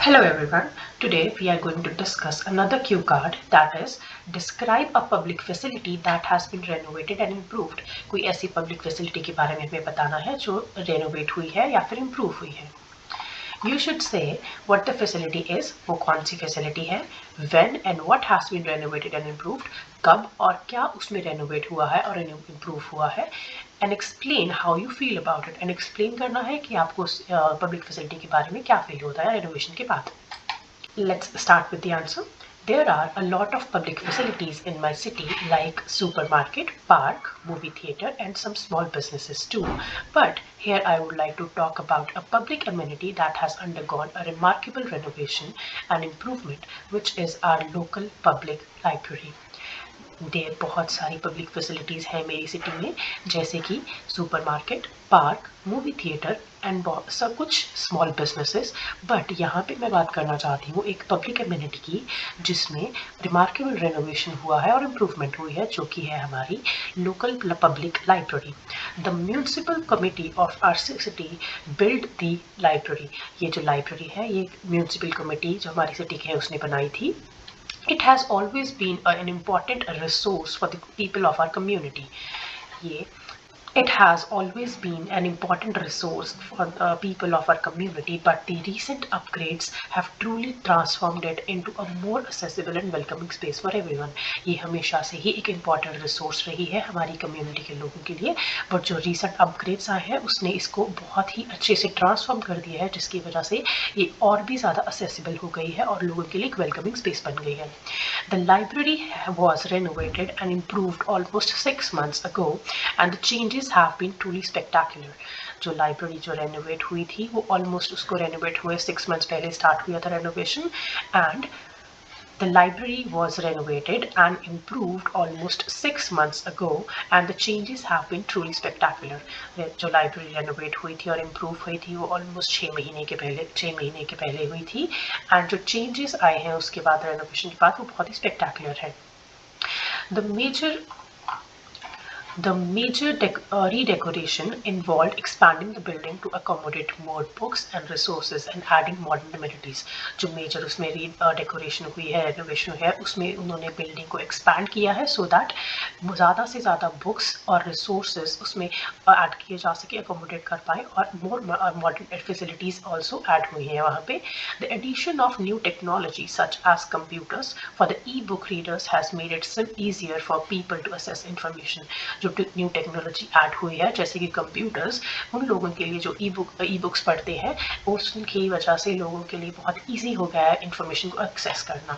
Hello everyone. Today we are going to discuss another cue card, that is describe a public facility that has been renovated and improved. कोई ऐसी public facility के बारे में हमें बताना है जो renovate हुई है या फिर improve हुई है. You should say what the facility is, वो कौन सी facility है, when and what has been renovated and improved, कब और क्या उसमें renovate हुआ है और improve हुआ है, and explain how you feel about it. And explain करना है कि आपको public facility के बारे में क्या feel होता है renovation के बाद. Let's start with the answer. There are a lot of public facilities in my city like supermarket, park, movie theatre and some small businesses too. But here I would like to talk about a public amenity that has undergone a remarkable renovation and improvement, which is our local public library. देर बहुत सारी public facilities हैं मेरी city में, जैसे कि supermarket, park, movie theatre and सब कुछ small businesses. But यहाँ पे मैं बात करना चाहती हूँ एक पब्लिक एमिनिटी की जिसमें रिमार्केबल रेनोवेशन हुआ है और इम्प्रूवमेंट हुई है, जो कि है हमारी local public library. The municipal committee of our city build the library. ये जो लाइब्रेरी है ये म्यूनसिपल कमेटी जो हमारी सिटी की है उसने बनाई थी. It has always been an important resource for the people of our community. It has always been an important resource for the people of our community, but the recent upgrades have truly transformed it into a more accessible and welcoming space for everyone. ये हमेशा से ही एक important resource रही है हमारी community के लोगों के लिए, but जो recent upgrades आए हैं उसने इसको बहुत ही अच्छे से transform कर दिया है, जिसकी वजह से ये और भी ज़्यादा accessible हो गई है और लोगों के लिए एक welcoming space बन गई है. The library was renovated and improved almost 6 months ago, and the changes have been truly spectacular. जो लाइब्रेरी जो रेनोवेट हुई थी वो ऑलमोस्ट उसको रेनोवेट हुए 6 months पहले स्टार्ट हुआ था renovation, and the library was renovated and improved almost 6 months ago, and the changes have been truly spectacular. जो लाइब्रेरी रेनोवेट हुई थी और इम्प्रूव हुई थी वो ऑलमोस्ट 6 महीने के पहले हुई थी, एंड जो चेंजेस आए हैं उसके बाद रेनोवेशन के बाद वो बहुत ही स्पेक्टाकुलर है. The major redecoration involved expanding the building to accommodate more books and resources and adding modern amenities. जो मेजर उसमें डेकोरेशन हुई है, रेनोवेशन हुई है, उसमें उन्होंने बिल्डिंग को एक्सपैंड किया है सो दैट ज़्यादा से ज़्यादा बुक्स और रिसोर्सेज उसमें ऐड किए जा सके, अकोमोडेट कर पाए, और more modern facilities also add हुई हैं वहाँ पे. The addition of new technology such as computers for the e-book readers has made it easier for people to access information. जो न्यू टेक्नोलॉजी ऐड हुई है जैसे कि कंप्यूटर्स, उन लोगों के लिए जो ई बुक्स पढ़ते हैं उसकी वजह से लोगों के लिए बहुत ईजी हो गया है इंफॉर्मेशन को एक्सेस करना.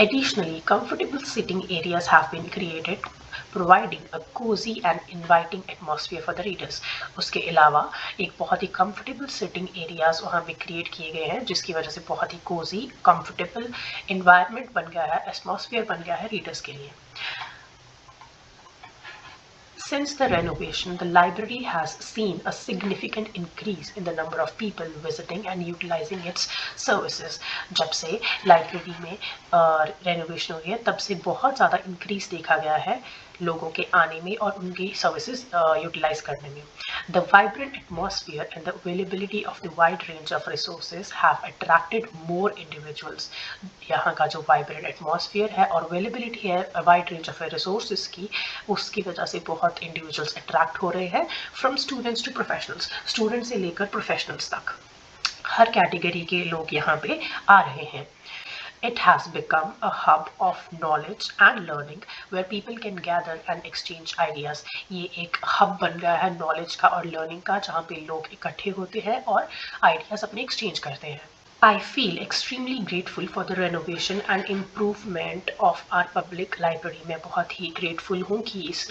Additionally, comfortable sitting areas have been created, providing a cozy and inviting atmosphere for the readers. उसके अलावा एक बहुत ही comfortable sitting areas वहाँ पे create किए गए हैं, जिसकी वजह से बहुत ही cozy, comfortable environment बन गया है, atmosphere बन गया है readers के लिए. Since the renovation, the library has seen a significant increase in the number of people visiting and utilizing its services. जब से लाइब्रेरी में रेनोवेशन हुई है तब से बहुत ज़्यादा इंक्रीज देखा गया है लोगों के आने में और उनकी सर्विसेज यूटिलाइज करने में. The vibrant atmosphere and the availability of the wide range of resources have attracted more individuals. यहाँ का जो vibrant atmosphere है और availability है wide range of resources की, उसकी वजह से बहुत individuals attract हो रहे हैं, from students to professionals. Students से लेकर professionals तक हर कैटेगरी के लोग यहाँ पे आ रहे हैं. It has become a hub of knowledge and learning where people can gather and exchange ideas. ये एक hub बन गया है knowledge का और learning का, जहाँ पे लोग इकट्ठे होते हैं और ideas अपने exchange करते हैं. I feel extremely grateful for the renovation and improvement of our public library. मैं बहुत ही grateful हूँ कि इस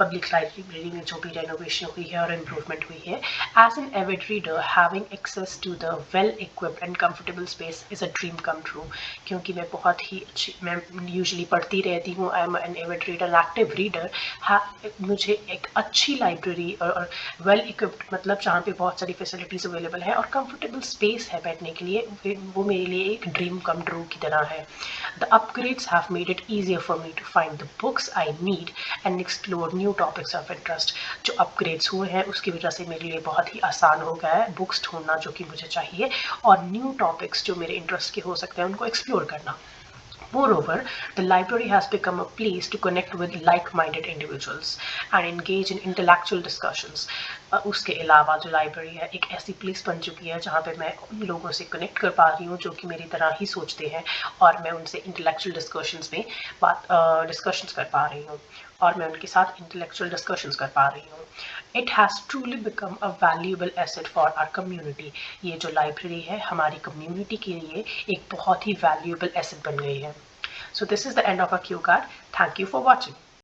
public library में जो भी renovation हुई है और improvement हुई है. As an avid reader, having access to the well-equipped and comfortable space is a dream come true. क्योंकि मैं बहुत ही अच्छी, मैं usually पढ़ती रहती हूँ, I am an avid reader, active reader. मुझे एक अच्छी library और well-equipped मतलब जहाँ पे बहुत सारी facilities available है और comfortable space है बैठने के लिए, वो मेरे लिए एक ड्रीम कम ट्रू की तरह है। The upgrades have made it easier for me to find the books I need and explore new topics of interest. जो अपग्रेड्स हुए हैं उसकी वजह से मेरे लिए बहुत ही आसान हो गया है बुक्स ढूंढना जो कि मुझे चाहिए, और न्यू टॉपिक्स जो मेरे इंटरेस्ट के हो सकते हैं उनको एक्सप्लोर करना। Moreover, the library has become a place to connect with like-minded individuals and engage in intellectual discussions. उसके अलावा जो लाइब्रेरी है एक ऐसी प्लेस बन चुकी है जहाँ पे मैं उन लोगों से कनेक्ट कर पा रही हूँ जो कि मेरी तरह ही सोचते हैं, और मैं उनसे इंटेलेक्चुअल डिस्कशंस में डिस्कशंस कर पा रही हूँ, और मैं उनके साथ इंटेलेक्चुअल डिस्कशंस कर पा रही हूँ। It has truly become a valuable asset for our community. ये जो लाइब्रेरी है हमारी कम्युनिटी के लिए एक बहुत ही वैल्यूएबल एसेट बन गई है। So this is the end of our cue card. Thank you for watching.